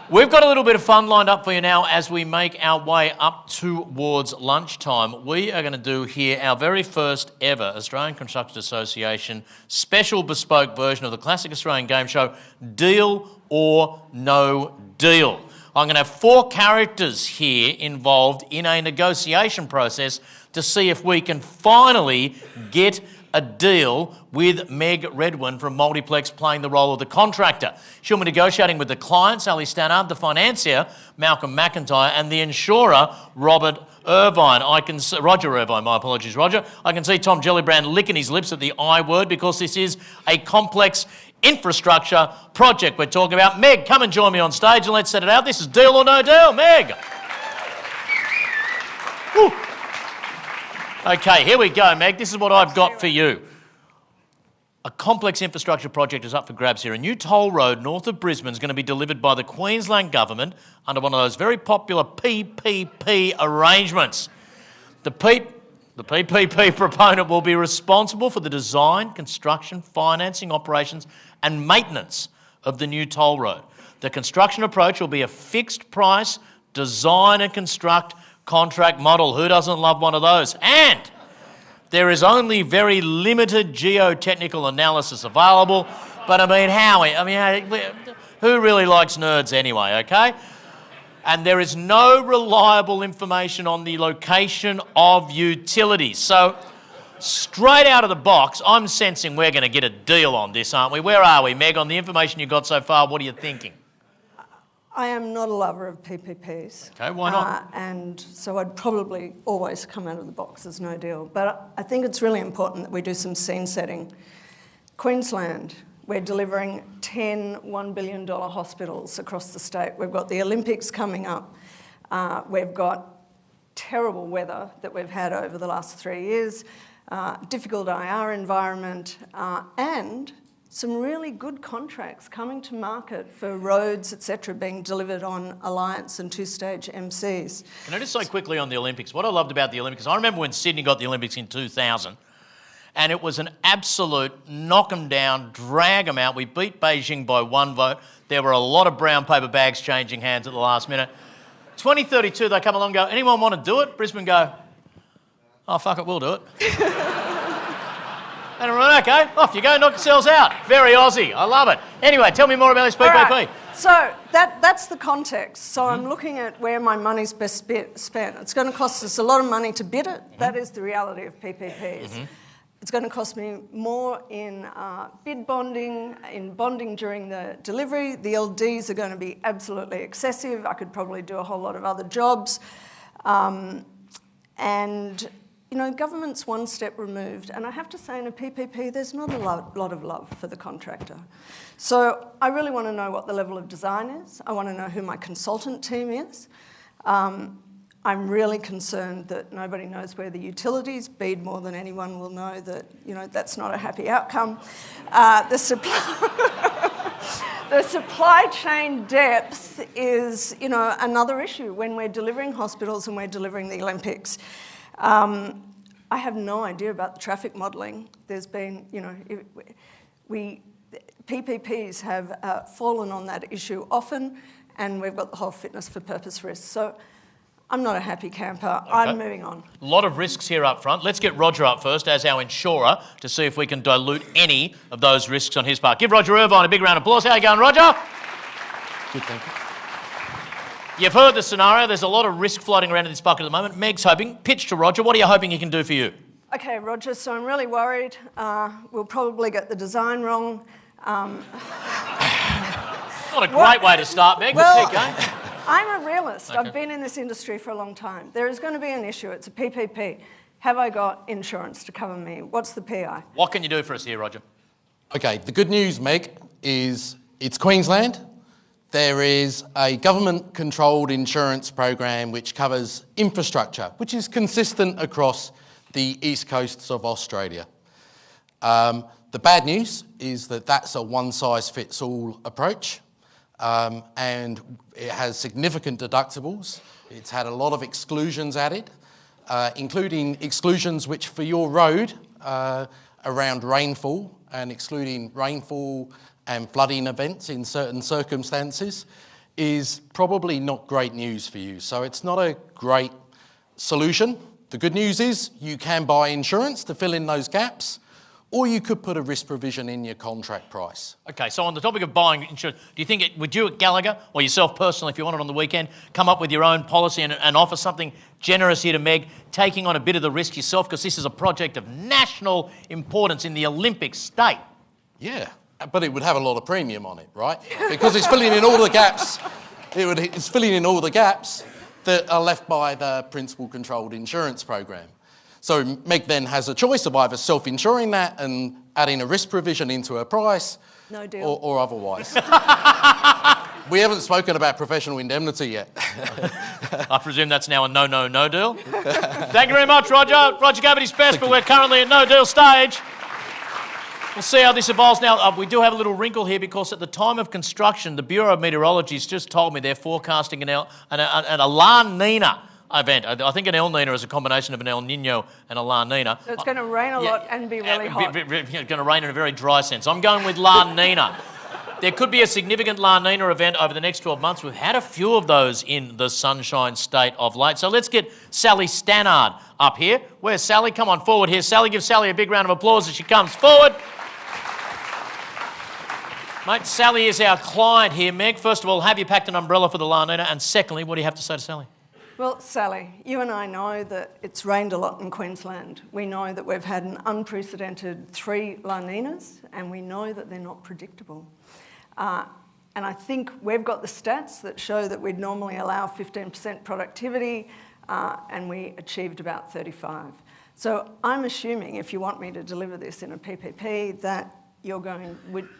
We've got a little bit of fun lined up for you now as we make our way up towards lunchtime. We are going to do here our very first ever Australian Constructors Association special bespoke version of the classic Australian game show, Deal or No Deal. I'm going to have 4 characters here involved in a negotiation process to see if we can finally get a deal with Meg Redwin from Multiplex playing the role of the contractor. She'll be negotiating with the client, Sally Stannard, the financier, Malcolm McIntyre, and the insurer, Roger Irvine, my apologies, Roger. I can see Tom Gellibrand licking his lips at the I word because this is a complex infrastructure project we're talking about. Meg, come and join me on stage and let's set it out. This is Deal or No Deal. Meg. Woo. Okay, here we go, Meg. This is what I've got for you. A complex infrastructure project is up for grabs here. A new toll road north of Brisbane is going to be delivered by the Queensland Government under one of those very popular PPP arrangements. The PPP proponent will be responsible for the design, construction, financing, operations and maintenance of the new toll road. The construction approach will be a fixed price, design and construct contract model. Who doesn't love one of those? And there is only very limited geotechnical analysis available. But I mean, who really likes nerds anyway, okay? And there is no reliable information on the location of utilities. So straight out of the box, I'm sensing we're going to get a deal on this, aren't we? Where are we, Meg? On the information you've got so far, what are you thinking? I am not a lover of PPPs. Okay, why not? And so I'd probably always come out of the box as no deal. But I think it's really important that we do some scene setting. Queensland, we're delivering 10 $1 billion hospitals across the state. We've got the Olympics coming up. We've got terrible weather that we've had over the last 3 years, difficult IR environment, and some really good contracts coming to market for roads, etc., being delivered on Alliance and 2-stage MCs. Can I just say quickly on the Olympics, what I loved about the Olympics, I remember when Sydney got the Olympics in 2000, and it was an absolute knock 'em down, drag 'em out. We beat Beijing by 1 vote. There were a lot of brown paper bags changing hands at the last minute. 2032, they come along and go, anyone want to do it? Brisbane go, oh, fuck it, we'll do it. And I'm like, okay, off you go, knock yourselves out. Very Aussie, I love it. Anyway, tell me more about this PPP. Right. So that's the context. So I'm looking at where my money's best spent. It's going to cost us a lot of money to bid it. That is the reality of PPPs. It's going to cost me more in bid bonding, in bonding during the delivery. The LDs are going to be absolutely excessive. I could probably do a whole lot of other jobs. And you know, government's one step removed, and I have to say in a PPP there's not a lot of love for the contractor. So I really want to know what the level of design is. I want to know who my consultant team is. I'm really concerned that nobody knows where the utilities. Bede more than anyone will know that, you know, that's not a happy outcome. The supply chain depth is, you know, another issue when we're delivering hospitals and we're delivering the Olympics. I have no idea about the traffic modelling. There's been, you know, PPPs have fallen on that issue often, and we've got the whole fitness for purpose risk. So I'm not a happy camper. Okay. I'm moving on. A lot of risks here up front. Let's get Roger up first as our insurer to see if we can dilute any of those risks on his part. Give Roger Irvine a big round of applause. How are you going, Roger? Good, thank you. You've heard the scenario. There's a lot of risk floating around in this bucket at the moment. Meg's hoping. Pitch to Roger. What are you hoping he can do for you? Okay, Roger, so I'm really worried. We'll probably get the design wrong. Not a great way to start, Meg, well, but keep going. I'm a realist. Okay. I've been in this industry for a long time. There is going to be an issue. It's a PPP. Have I got insurance to cover me? What's the PI? What can you do for us here, Roger? Okay, the good news, Meg, is it's Queensland. There is a government-controlled insurance program which covers infrastructure, which is consistent across the east coasts of Australia. The bad news is that that's a one-size-fits-all approach, and it has significant deductibles. It's had a lot of exclusions added, including exclusions which for your road around rainfall and excluding rainfall and flooding events in certain circumstances. is probably not great news for you. So it's not a great solution. The good news is you can buy insurance to fill in those gaps, or you could put a risk provision in your contract price. Okay, so on the topic of buying insurance, do you think would you at Gallagher, or yourself personally, if you want it on the weekend, come up with your own policy and offer something generous here to Meg, taking on a bit of the risk yourself, because this is a project of national importance in the Olympic state? Yeah, but it would have a lot of premium on it, right? Because it's filling in all the gaps. It's filling in all the gaps that are left by the principal-controlled insurance program. So Meg then has a choice of either self-insuring that and adding a risk provision into her price, No deal. or otherwise. We haven't spoken about professional indemnity yet. I presume that's now a no deal. Thank you very much, Roger. Roger gave it his best, but we're currently at no deal stage. We'll see how this evolves. Now, we do have a little wrinkle here because at the time of construction, the Bureau of Meteorology has just told me they're forecasting an a La Nina event. I think an El Nino is a combination of an El Nino and a La Nina. So it's going to rain a lot and be really hot. It's going to rain in a very dry sense. I'm going with La Nina. There could be a significant La Nina event over the next 12 months. We've had a few of those in the Sunshine State of late. So let's get Sally Stannard up here. Where's Sally? Come on forward here. Sally, give Sally a big round of applause as she comes forward. Mate, Sally is our client here, Meg. First of all, have you packed an umbrella for the La Nina? And secondly, what do you have to say to Sally? Well, Sally, you and I know that it's rained a lot in Queensland. We know that we've had an unprecedented 3 La Ninas, and we know that they're not predictable. And I think we've got the stats that show that we'd normally allow 15% productivity, and we achieved about 35. So I'm assuming, if you want me to deliver this in a PPP, that you're going,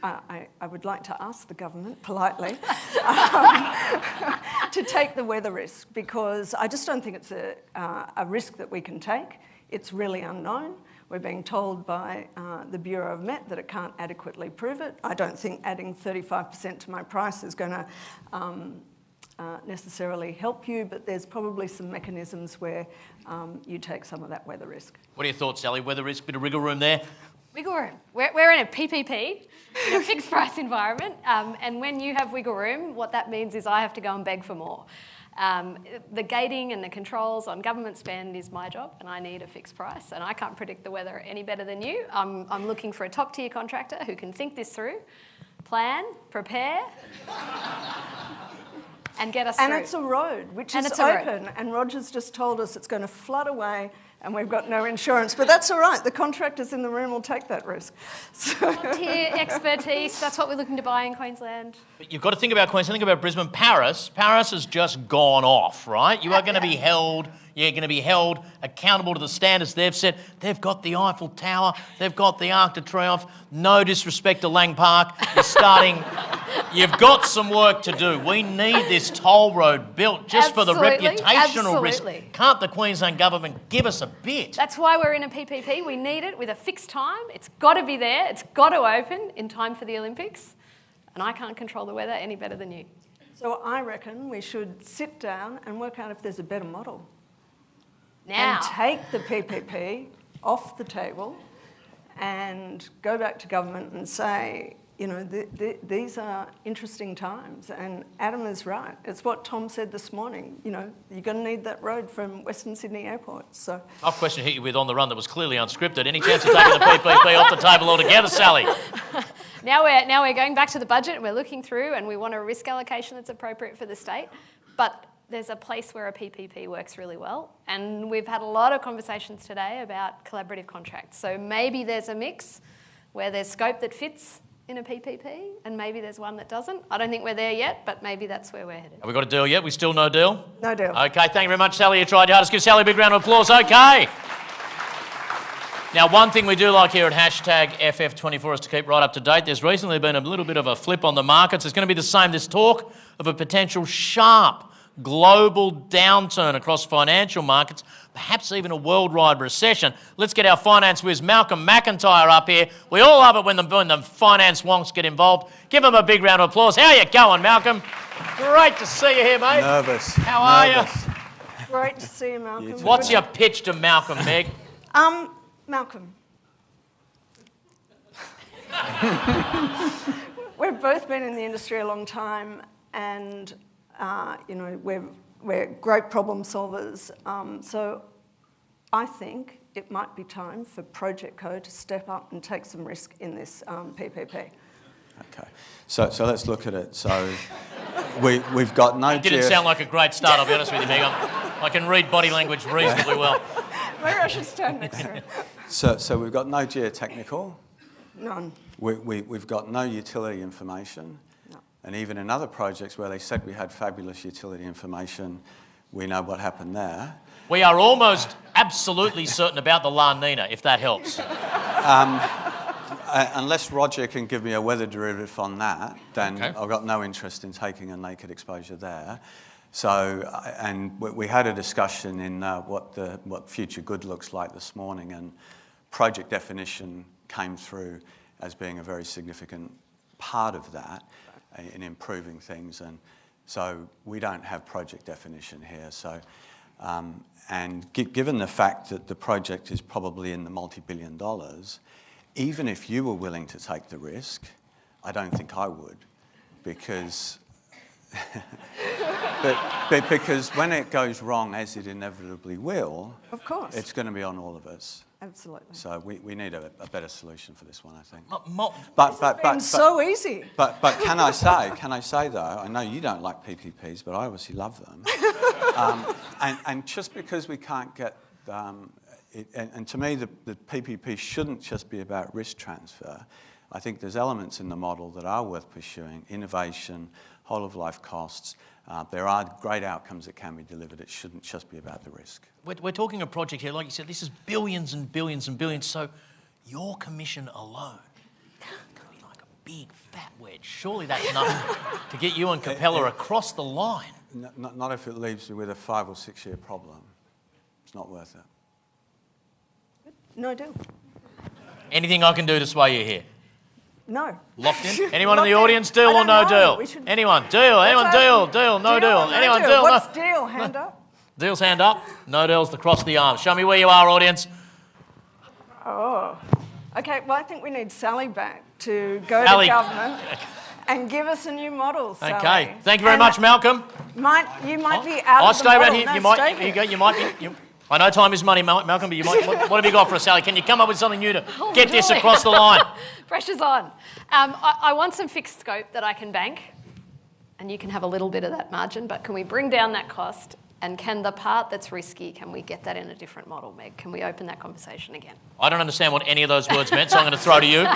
I would like to ask the government politely to take the weather risk, because I just don't think it's a risk that we can take. It's really unknown. We're being told by the Bureau of Met that it can't adequately prove it. I don't think adding 35% to my price is going to necessarily help you, but there's probably some mechanisms where you take some of that weather risk. What are your thoughts, Sally? Weather risk, bit of wriggle room there? Wiggle room. We're in a PPP, in a fixed price environment, and when you have wiggle room, what that means is I have to go and beg for more. The gating and the controls on government spend is my job, and I need a fixed price, and I can't predict the weather any better than you. I'm looking for a top-tier contractor who can think this through, plan, prepare, and get us through. And it's a road, which is open, and Roger's just told us it's going to flood away and we've got no insurance. But that's all right. The contractors in the room will take that risk. Top-tier expertise, that's what we're looking to buy in Queensland. But you've got to think about Queensland, think about Brisbane. Paris has just gone off, right? You are going to be held, you're going to be held accountable to the standards they've set. They've got the Eiffel Tower, they've got the Arc de Triomphe. No disrespect to Lang Park. You've got some work to do. We need this toll road built just for the reputational risk. Can't the Queensland government give us a bit? That's why we're in a PPP. We need it with a fixed time. It's got to be there. It's got to open in time for the Olympics. And I can't control the weather any better than you. So I reckon we should sit down and work out if there's a better model. Now. And take the PPP off the table and go back to government and say, you know, these are interesting times. And Adam is right. It's what Tom said this morning. You know, you're going to need that road from Western Sydney Airport. So I've question to hit you with on the run that was clearly unscripted. Any chance of taking the PPP off the table altogether, Sally? Now we're going back to the budget and we're looking through and we want a risk allocation that's appropriate for the state. But there's a place where a PPP works really well. And we've had a lot of conversations today about collaborative contracts. So maybe there's a mix where there's scope that fits in a PPP and maybe there's one that doesn't. I don't think we're there yet, but maybe that's where we're headed. Have we got a deal yet? We still no deal? no deal. Okay, thank you very much, Sally. You tried your hardest. Give Sally a big round of applause. Okay. Now, one thing we do like here at #FF24 is to keep right up to date. There's recently been a little bit of a flip on the markets. It's going to be the same. There's talk of a potential sharp global downturn across financial markets, perhaps even a worldwide recession. Let's get our finance whiz Malcolm McIntyre up here. We all love it when the finance wonks get involved. Give him a big round of applause. How you going, Malcolm? Great to see you here, mate. Nervous. How are you? Great to see you, Malcolm. What's your pitch to Malcolm, Meg? Malcolm. We've both been in the industry a long time. and we're great problem solvers. So I think it might be time for Project Co to step up and take some risk in this PPP. Okay, so let's look at it. So we've got no... It didn't sound like a great start, I'll be honest with you, Meg. I can read body language reasonably well. Maybe I should stand next to him. So we've got no geotechnical. None. We've got no utility information. No. And even in other projects where they said we had fabulous utility information, we know what happened there. We are almost absolutely certain about the La Nina, if that helps. Unless Roger can give me a weather derivative on that, then Okay. I've got no interest in taking a naked exposure there. So, and we had a discussion in what future good looks like this morning, and project definition came through as being a very significant part of that in improving things. And so we don't have project definition here. So, and given the fact that the project is probably in the multi-billion dollars, even if you were willing to take the risk, I don't think I would, because because when it goes wrong, as it inevitably will, Of course. it's going to be on all of us. Absolutely. So we need a better solution for this one, I think. It's so easy. But can I say though, I know you don't like PPPs, but I obviously love them. And just because we can't get, and to me the PPP shouldn't just be about risk transfer. I think there's elements in the model that are worth pursuing: innovation, whole of life costs. There are great outcomes that can be delivered. It shouldn't just be about the risk. We're talking a project here, like you said, this is billions and billions and billions, so your commission alone could be like a big fat wedge. Surely that's enough to get you and Capella across the line. Not if it leaves you with a 5 or 6 year problem. It's not worth it. No deal. Anything I can do to sway you here? No. Locked in? Anyone in the Locked in. audience, deal I or don't no know. deal? We should- Anyone, deal, anyone, deal, no deal. or no Anyone, deal? deal, What's no. deal? Hand up. Deal's hand up, no deal's across the arm. Show me where you are, audience. Oh. Okay, well, I think we need Sally back to go Sally. to government and give us a new model, Sally. Okay, thank you very And much, Malcolm. You might be out I'll of the stay right model. here. No, You might, stay you here. go, you might be. I know time is money, Malcolm, but you might. What have you got for us, Sally? Can you come up with something new to get this boy. across the line? Pressure's on. I want some fixed scope that I can bank, and you can have a little bit of that margin, but can we bring down that cost? And can the part that's risky, can we get that in a different model, Meg? Can we open that conversation again? I don't understand what any of those words meant, so I'm going to throw to you.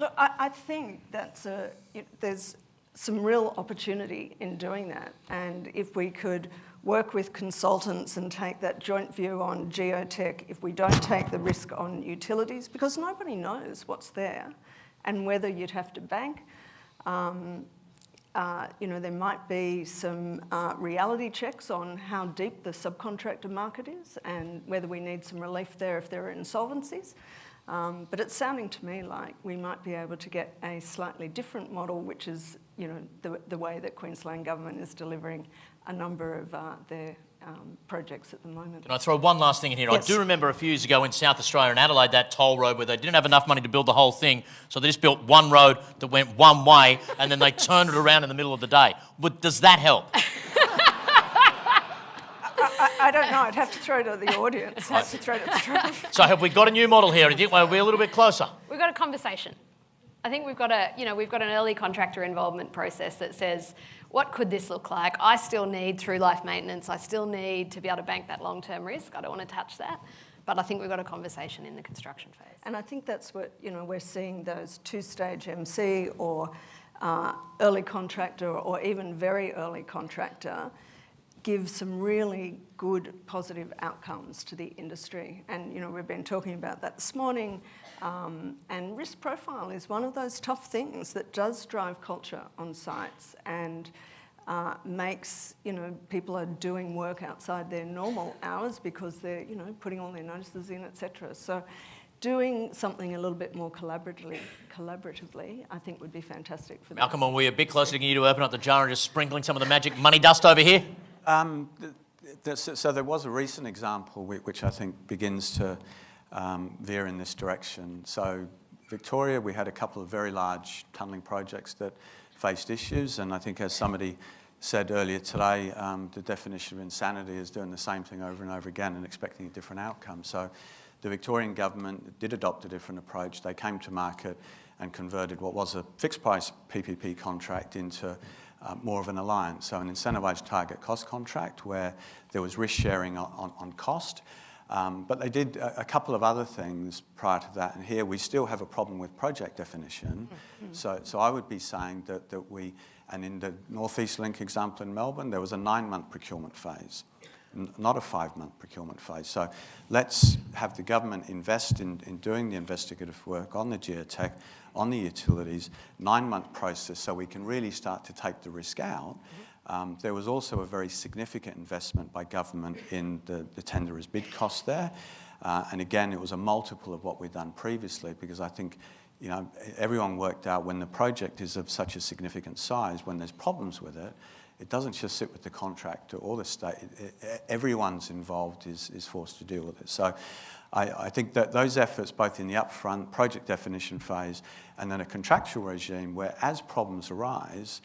Look, I think there's some real opportunity in doing that. And if we could work with consultants and take that joint view on geotech, if we don't take the risk on utilities, because nobody knows what's there and whether you'd have to bank. There might be some reality checks on how deep the subcontractor market is and whether we need some relief there if there are insolvencies. But it's sounding to me like we might be able to get a slightly different model, which is, the way that Queensland Government is delivering a number of their projects at the moment. Can I throw one last thing in here? Yes. I do remember a few years ago in South Australia in Adelaide, that toll road where they didn't have enough money to build the whole thing, so they just built one road that went one way and then they turned it around in the middle of the day. Does that help? I don't know. I'd have to throw to the audience. Have to throw to So have we got a new model here? Are we a little bit closer? We've got a conversation. I think we've got an early contractor involvement process that says, what could this look like? I still need through life maintenance. I still need to be able to bank that long-term risk. I don't want to touch that. But I think we've got a conversation in the construction phase. And I think that's what, we're seeing those two-stage MC or early contractor or even very early contractor give some really good positive outcomes to the industry. And, we've been talking about that this morning. And risk profile is one of those tough things that does drive culture on sites and makes, people are doing work outside their normal hours because they're, putting all their notices in, etc. So doing something a little bit more collaboratively, I think would be fantastic for them. Malcolm, are we a bit closer to getting you to open up the jar and just sprinkling some of the magic money dust over here? So there was a recent example which I think begins to veer in this direction. So Victoria, we had a couple of very large tunnelling projects that faced issues. And I think, as somebody said earlier today, the definition of insanity is doing the same thing over and over again and expecting a different outcome. So the Victorian government did adopt a different approach. They came to market and converted what was a fixed price PPP contract into more of an alliance, so an incentivised target cost contract where there was risk sharing on cost. But they did a couple of other things prior to that, and here we still have a problem with project definition. So I would be saying that we, and in the North East Link example in Melbourne, there was a 9-month procurement phase, not a 5-month procurement phase. So let's have the government invest in doing the investigative work on the geotech, on the utilities, 9-month process so we can really start to take the risk out. There was also a very significant investment by government in the tender as bid cost there. And again, it was a multiple of what we'd done previously, because I think, you know, everyone worked out when the project is of such a significant size, when there's problems with it, it doesn't just sit with the contractor or the state. Everyone's involved is forced to deal with it. So I think that those efforts, both in the upfront project definition phase and then a contractual regime where, as problems arise,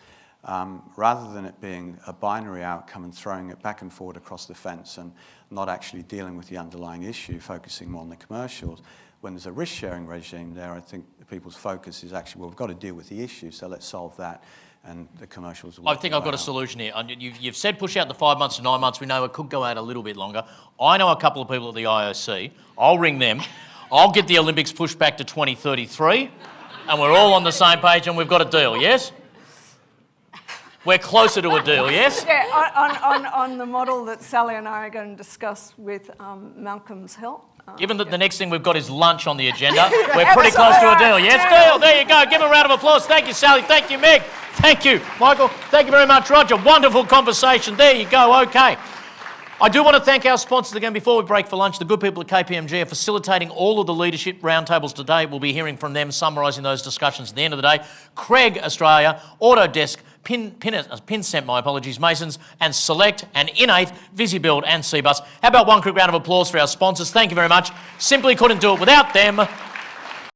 rather than it being a binary outcome and throwing it back and forward across the fence and not actually dealing with the underlying issue, focusing more on the commercials, when there's a risk-sharing regime there, I think people's focus is actually, well, we've got to deal with the issue, so let's solve that, and the commercials will I think I've got a solution here. You've said push out the 5 months to 9 months. We know it could go out a little bit longer. I know a couple of people at the IOC. I'll ring them. I'll get the Olympics pushed back to 2033, and we're all on the same page, and we've got a deal, yes? We're closer to a deal, yes? Yeah, on the model that Sally and I are going to discuss with Malcolm's help. Given that the next thing we've got is lunch on the agenda, we're pretty close to a deal, yes? Deal, there you go. Give a round of applause. Thank you, Sally. Thank you, Meg. Thank you, Michael. Thank you very much, Roger. Wonderful conversation. There you go, okay. I do want to thank our sponsors again before we break for lunch. The good people at KPMG are facilitating all of the leadership roundtables today. We'll be hearing from them, summarising those discussions at the end of the day. Craig Australia, Autodesk, Pinsent, my apologies, Masons, and Select, and Innate, VisiBuild and Cbus. How about one quick round of applause for our sponsors? Thank you very much. Simply couldn't do it without them.